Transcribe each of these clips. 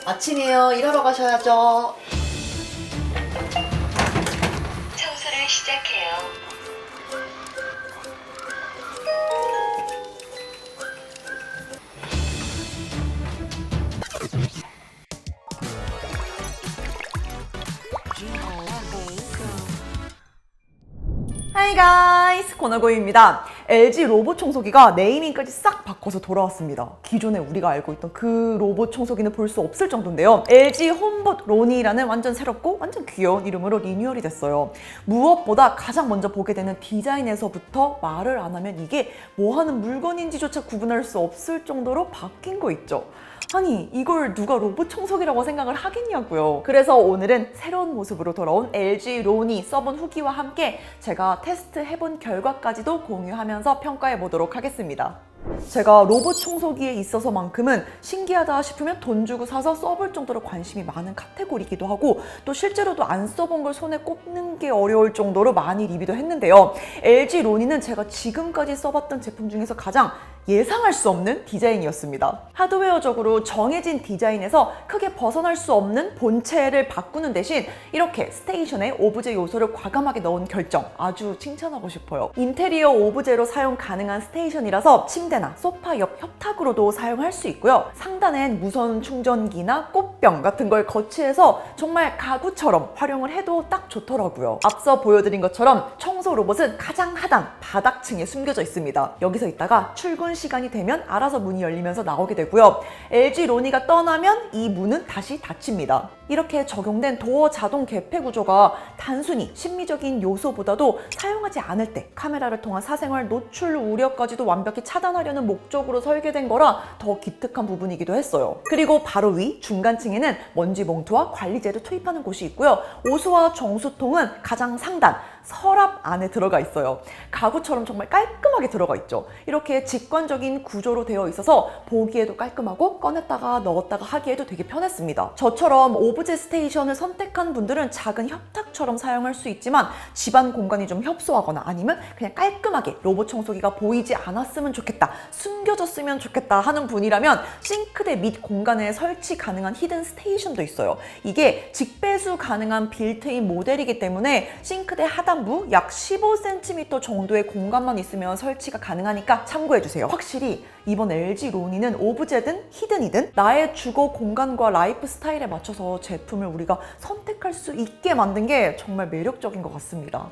아침이에요. 일하러 가셔야죠. 청소를 시작해요. Hi guys! 권하고입니다. LG 로봇 청소기가 네이밍까지 싹 바꿔서 돌아왔습니다. 기존에 우리가 알고 있던 그 로봇 청소기는 볼 수 없을 정도인데요. LG 홈봇 로니라는 완전 새롭고 완전 귀여운 이름으로 리뉴얼이 됐어요. 무엇보다 가장 먼저 보게 되는 디자인에서부터 말을 안 하면 이게 뭐 하는 물건인지조차 구분할 수 없을 정도로 바뀐 거 있죠. 아니 이걸 누가 로봇 청소기라고 생각을 하겠냐고요. 그래서 오늘은 새로운 모습으로 돌아온 LG 로니 써본 후기와 함께 제가 테스트 해본 결과까지도 공유하면서 평가해 보도록 하겠습니다. 제가 로봇 청소기에 있어서만큼은 신기하다 싶으면 돈 주고 사서 써볼 정도로 관심이 많은 카테고리이기도 하고, 또 실제로도 안 써본 걸 손에 꼽는 게 어려울 정도로 많이 리뷰도 했는데요. LG 로니는 제가 지금까지 써봤던 제품 중에서 가장 예상할 수 없는 디자인이었습니다. 하드웨어적으로 정해진 디자인에서 크게 벗어날 수 없는 본체를 바꾸는 대신 이렇게 스테이션에 오브제 요소를 과감하게 넣은 결정, 아주 칭찬하고 싶어요. 인테리어 오브제로 사용 가능한 스테이션이라서 침대나 소파 옆 협탁으로도 사용할 수 있고요. 상단엔 무선 충전기나 꽃병 같은 걸 거치해서 정말 가구처럼 활용을 해도 딱 좋더라고요. 앞서 보여드린 것처럼 청소 로봇은 가장 하단 바닥층에 숨겨져 있습니다. 여기서 있다가 출근 시간이 되면 알아서 문이 열리면서 나오게 되고요. LG 로니가 떠나면 이 문은 다시 닫힙니다. 이렇게 적용된 도어 자동 개폐 구조가 단순히 심미적인 요소보다도 사용하지 않을 때 카메라를 통한 사생활 노출 우려까지도 완벽히 차단하려는 목적으로 설계된 거라 더 기특한 부분이기도 했어요. 그리고 바로 위 중간층에는 먼지 봉투와 관리제를 투입하는 곳이 있고요. 오수와 정수통은 가장 상단 서랍 안에 들어가 있어요. 가구처럼 정말 깔끔하게 들어가 있죠. 이렇게 직관적인 구조로 되어 있어서 보기에도 깔끔하고 꺼냈다가 넣었다가 하기에도 되게 편했습니다. 저처럼 오브제 스테이션을 선택한 분들은 작은 협탁처럼 사용할 수 있지만 집안 공간이 좀 협소하거나 아니면 그냥 깔끔하게 로봇 청소기가 보이지 않았으면 좋겠다, 숨겨졌으면 좋겠다 하는 분이라면 싱크대 밑 공간에 설치 가능한 히든 스테이션도 있어요. 이게 직배수 가능한 빌트인 모델이기 때문에 싱크대 하단부 약 15cm 정도의 공간만 있으면 설치가 가능하니까 참고해주세요. 확실히 이번 LG 로니는 오브제든 히든이든 나의 주거 공간과 라이프 스타일에 맞춰서 제품을 우리가 선택할 수 있게 만든 게 정말 매력적인 것 같습니다.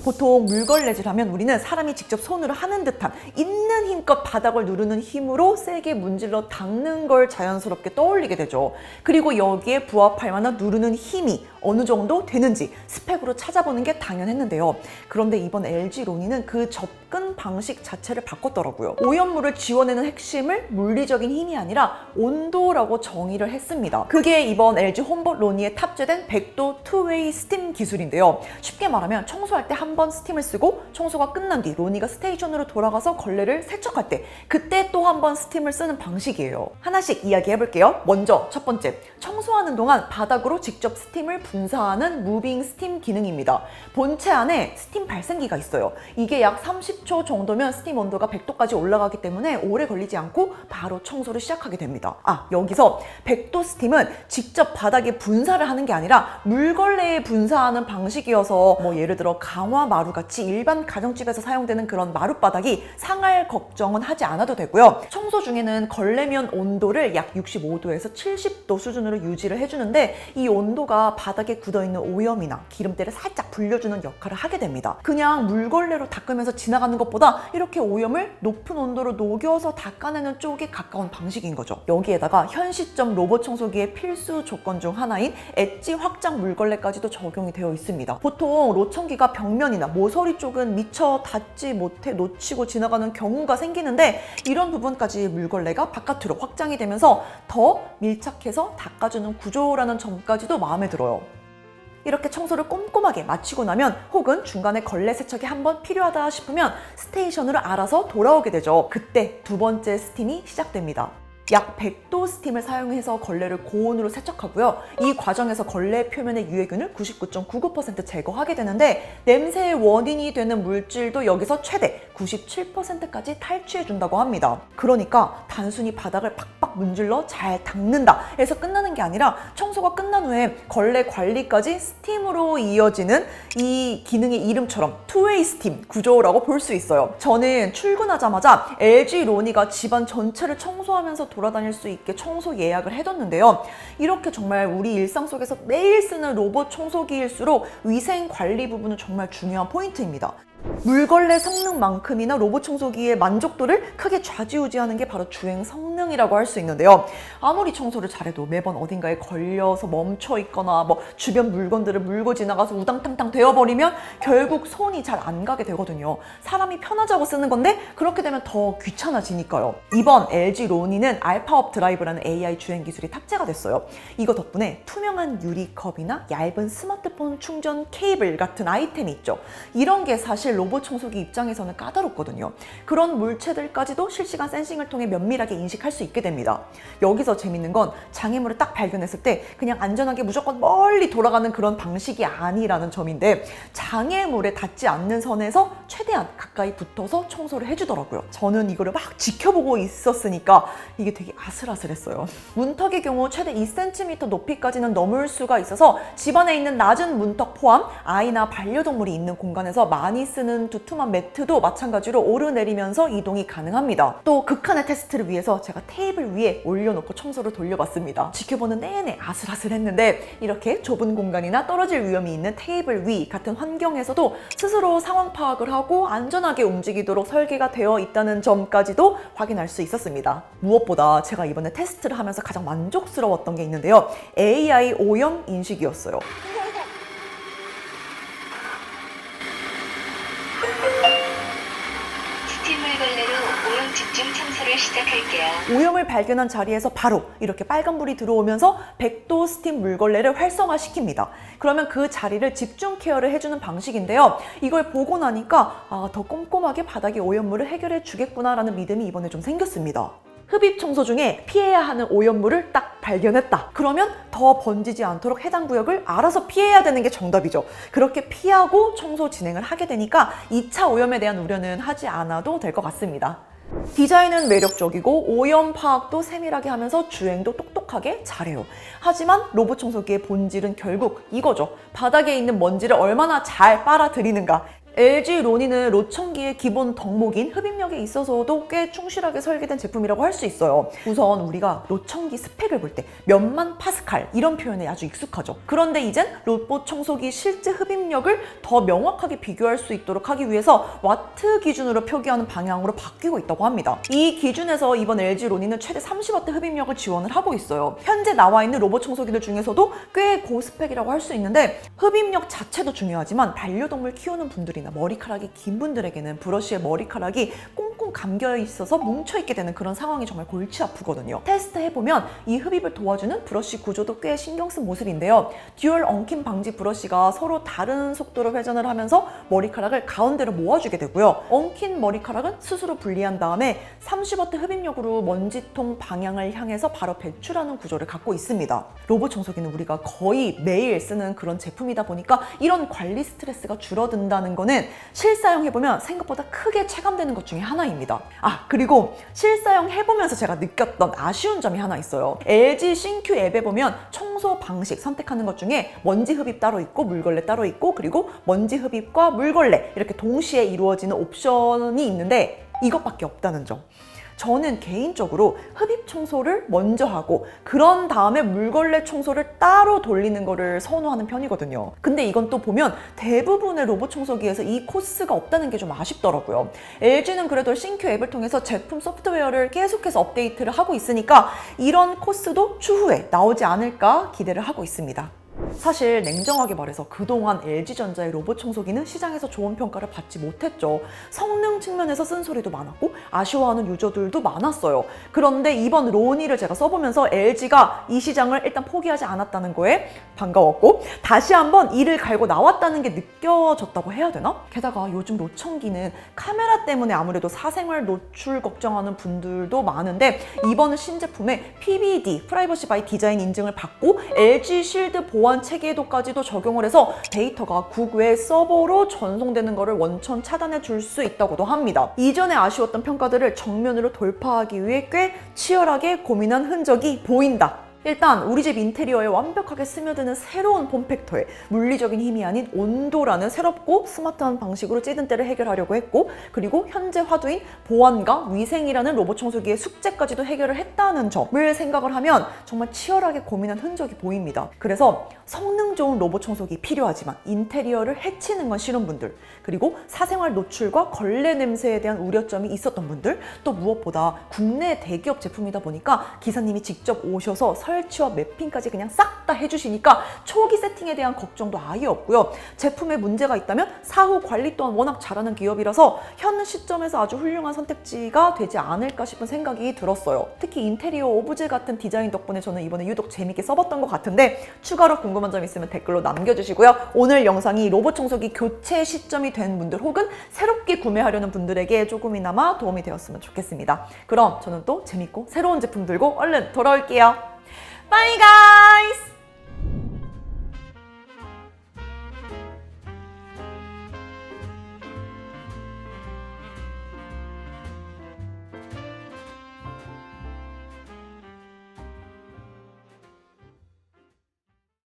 보통 물걸레질 하면 우리는 사람이 직접 손으로 하는 듯한 있는 힘껏 바닥을 누르는 힘으로 세게 문질러 닦는 걸 자연스럽게 떠올리게 되죠. 그리고 여기에 부합할 만한 누르는 힘이 어느 정도 되는지 스펙으로 찾아보는 게 당연했는데요. 그런데 이번 LG 로니는 그 접근 방식 자체를 바꿨더라고요. 오염물을 지워내는 핵심을 물리적인 힘이 아니라 온도라고 정의를 했습니다. 그게 이번 LG 홈봇 로니에 탑재된 100도 투웨이 스팀 기술인데요. 쉽게 말하면 청소할 때 한 번 스팀을 쓰고 청소가 끝난 뒤 로니가 스테이션으로 돌아가서 걸레를 세척할 때 그때 또 한 번 스팀을 쓰는 방식이에요. 하나씩 이야기해 볼게요. 먼저 첫 번째, 청소하는 동안 바닥으로 직접 스팀을 분사하는 무빙 스팀 기능입니다. 본체 안에 스팀 발생기가 있어요. 이게 약 30초 정도면 스팀 온도가 100도까지 올라가기 때문에 오래 걸리지 않고 바로 청소를 시작하게 됩니다. 여기서 100도 스팀은 직접 바닥에 분사를 하는 게 아니라 물걸레에 분사하는 방식이어서 예를 들어 강화 마루같이 일반 가정집에서 사용되는 그런 마룻바닥이 상할 걱정은 하지 않아도 되고요. 청소 중에는 걸레면 온도를 약 65도에서 70도 수준으로 유지를 해주는데 이 온도가 바닥에 굳어있는 오염이나 기름때를 살짝 불려주는 역할을 하게 됩니다. 그냥 물걸레로 닦으면서 지나가는 것보다 이렇게 오염을 높은 온도로 녹여서 닦아내는 쪽에 가까운 방식인 거죠. 여기에다가 현 시점 로봇 청소기의 필수 조건 중 하나인 엣지 확장 물걸레까지도 적용이 되어 있습니다. 보통 로청기가 벽면이나 모서리 쪽은 미처 닿지 못해 놓치고 지나가는 경우가 생기는데 이런 부분까지 물걸레가 바깥으로 확장이 되면서 더 밀착해서 닦아주는 구조라는 점까지도 마음에 들어요. 이렇게 청소를 꼼꼼하게 마치고 나면 혹은 중간에 걸레 세척이 한번 필요하다 싶으면 스테이션으로 알아서 돌아오게 되죠. 그때 두 번째 스팀이 시작됩니다. 약 100도 스팀을 사용해서 걸레를 고온으로 세척하고요. 이 과정에서 걸레 표면의 유해균을 99.99% 제거하게 되는데 냄새의 원인이 되는 물질도 여기서 최대 97%까지 탈취해준다고 합니다. 그러니까 단순히 바닥을 팍팍 문질러 잘 닦는다 해서 끝나는 게 아니라 청소가 끝난 후에 걸레 관리까지 스팀으로 이어지는 이 기능의 이름처럼 투웨이 스팀 구조라고 볼 수 있어요. 저는 출근하자마자 LG 로니가 집안 전체를 청소하면서 돌아다닐 수 있게 청소 예약을 해뒀는데요. 이렇게 정말 우리 일상 속에서 매일 쓰는 로봇 청소기일수록 위생 관리 부분은 정말 중요한 포인트입니다. 물걸레 성능만큼이나 로봇 청소기의 만족도를 크게 좌지우지하는 게 바로 주행 성능이라고 할 수 있는데요. 아무리 청소를 잘해도 매번 어딘가에 걸려서 멈춰 있거나 주변 물건들을 물고 지나가서 우당탕탕 되어버리면 결국 손이 잘 안 가게 되거든요. 사람이 편하자고 쓰는 건데 그렇게 되면 더 귀찮아지니까요. 이번 LG 로니는 알파업 드라이브라는 AI 주행 기술이 탑재가 됐어요. 이거 덕분에 투명한 유리컵이나 얇은 스마트폰 충전 케이블 같은 아이템이 있죠. 이런 게 사실 로봇 청소기 입장에서는 까다롭거든요. 그런 물체들까지도 실시간 센싱을 통해 면밀하게 인식할 수 있게 됩니다. 여기서 재밌는 건 장애물을 딱 발견했을 때 그냥 안전하게 무조건 멀리 돌아가는 그런 방식이 아니라는 점인데 장애물에 닿지 않는 선에서 최대한 가까이 붙어서 청소를 해주더라고요. 저는 이거를 막 지켜보고 있었으니까 이게 되게 아슬아슬했어요. 문턱의 경우 최대 2cm 높이까지는 넘을 수가 있어서 집안에 있는 낮은 문턱 포함 아이나 반려동물이 있는 공간에서 많이 쓰는 두툼한 매트도 마찬가지로 오르내리면서 이동이 가능합니다. 또 극한의 테스트를 위해서 제가 테이블 위에 올려놓고 청소를 돌려봤습니다. 지켜보는 내내 아슬아슬했는데 이렇게 좁은 공간이나 떨어질 위험이 있는 테이블 위 같은 환경에서도 스스로 상황 파악을 하고 안전하게 움직이도록 설계가 되어 있다는 점까지도 확인할 수 있었습니다. 무엇보다 제가 이번에 테스트를 하면서 가장 만족스러웠던 게 있는데요. AI 오염 인식이었어요. 스팀 물걸레로 오염 집중 청소를 시작할게요. 오염을 발견한 자리에서 바로 이렇게 빨간불이 들어오면서 100도 스팀 물걸레를 활성화시킵니다. 그러면 그 자리를 집중 케어를 해주는 방식인데요. 이걸 보고 나니까 더 꼼꼼하게 바닥의 오염물을 해결해 주겠구나라는 믿음이 이번에 좀 생겼습니다. 흡입 청소 중에 피해야 하는 오염물을 딱 발견했다. 그러면 더 번지지 않도록 해당 구역을 알아서 피해야 되는 게 정답이죠. 그렇게 피하고 청소 진행을 하게 되니까 2차 오염에 대한 우려는 하지 않아도 될 것 같습니다. 디자인은 매력적이고 오염 파악도 세밀하게 하면서 주행도 똑똑하게 잘해요. 하지만 로봇 청소기의 본질은 결국 이거죠. 바닥에 있는 먼지를 얼마나 잘 빨아들이는가. LG 로니는 로청기의 기본 덕목인 흡입력에 있어서도 꽤 충실하게 설계된 제품이라고 할 수 있어요. 우선 우리가 로청기 스펙을 볼 때 몇만 파스칼 이런 표현에 아주 익숙하죠. 그런데 이젠 로봇 청소기 실제 흡입력을 더 명확하게 비교할 수 있도록 하기 위해서 와트 기준으로 표기하는 방향으로 바뀌고 있다고 합니다. 이 기준에서 이번 LG 로니는 최대 30W 흡입력을 지원을 하고 있어요. 현재 나와 있는 로봇 청소기들 중에서도 꽤 고스펙이라고 할 수 있는데 흡입력 자체도 중요하지만 반려동물 키우는 분들이 머리카락이 긴 분들에게는 브러쉬에 머리카락이 꽁꽁 감겨 있어서 뭉쳐있게 되는 그런 상황이 정말 골치 아프거든요. 테스트해보면 이 흡입을 도와주는 브러쉬 구조도 꽤 신경 쓴 모습인데요. 듀얼 엉킴 방지 브러쉬가 서로 다른 속도로 회전을 하면서 머리카락을 가운데로 모아주게 되고요. 엉킨 머리카락은 스스로 분리한 다음에 30W 흡입력으로 먼지통 방향을 향해서 바로 배출하는 구조를 갖고 있습니다. 로봇 청소기는 우리가 거의 매일 쓰는 그런 제품이다 보니까 이런 관리 스트레스가 줄어든다는 거는 실사용해보면 생각보다 크게 체감되는 것 중에 하나입니다. 그리고 실사용해보면서 제가 느꼈던 아쉬운 점이 하나 있어요. LG 신큐 앱에 보면 청소 방식 선택하는 것 중에 먼지 흡입 따로 있고 물걸레 따로 있고 그리고 먼지 흡입과 물걸레 이렇게 동시에 이루어지는 옵션이 있는데 이것밖에 없다는 점. 저는 개인적으로 흡입 청소를 먼저 하고 그런 다음에 물걸레 청소를 따로 돌리는 거를 선호하는 편이거든요. 근데 이건 또 보면 대부분의 로봇 청소기에서 이 코스가 없다는 게 좀 아쉽더라고요. LG는 그래도 신큐 앱을 통해서 제품 소프트웨어를 계속해서 업데이트를 하고 있으니까 이런 코스도 추후에 나오지 않을까 기대를 하고 있습니다. 사실 냉정하게 말해서 그동안 LG전자의 로봇 청소기는 시장에서 좋은 평가를 받지 못했죠. 성능 측면에서 쓴소리도 많았고 아쉬워하는 유저들도 많았어요. 그런데 이번 로니를 제가 써보면서 LG가 이 시장을 일단 포기하지 않았다는 거에 반가웠고 다시 한번 이를 갈고 나왔다는 게 느껴졌다고 해야 되나? 게다가 요즘 로청기는 카메라 때문에 아무래도 사생활 노출 걱정하는 분들도 많은데 이번 신제품에 PBD, 프라이버시 바이 디자인 인증을 받고 LG 실드 보안 체계도까지도 적용을 해서 데이터가 국외 서버로 전송되는 것을 원천 차단해 줄 수 있다고도 합니다. 이전에 아쉬웠던 평가들을 정면으로 돌파하기 위해 꽤 치열하게 고민한 흔적이 보인다. 일단 우리 집 인테리어에 완벽하게 스며드는 새로운 폼팩터에 물리적인 힘이 아닌 온도라는 새롭고 스마트한 방식으로 찌든 때를 해결하려고 했고, 그리고 현재 화두인 보안과 위생이라는 로봇 청소기의 숙제까지도 해결을 했다는 점을 생각을 하면 정말 치열하게 고민한 흔적이 보입니다. 그래서 성능 좋은 로봇 청소기 필요하지만 인테리어를 해치는 건 싫은 분들, 그리고 사생활 노출과 걸레 냄새에 대한 우려점이 있었던 분들, 또 무엇보다 국내 대기업 제품이다 보니까 기사님이 직접 오셔서 설치와 매핑까지 그냥 싹 다 해주시니까 초기 세팅에 대한 걱정도 아예 없고요. 제품에 문제가 있다면 사후 관리 또한 워낙 잘하는 기업이라서 현 시점에서 아주 훌륭한 선택지가 되지 않을까 싶은 생각이 들었어요. 특히 인테리어 오브제 같은 디자인 덕분에 저는 이번에 유독 재밌게 써봤던 것 같은데, 추가로 궁금한 점 있으면 댓글로 남겨주시고요. 오늘 영상이 로봇 청소기 교체 시점이 된 분들 혹은 새롭게 구매하려는 분들에게 조금이나마 도움이 되었으면 좋겠습니다. 그럼 저는 또 재밌고 새로운 제품 들고 얼른 돌아올게요. Bye guys!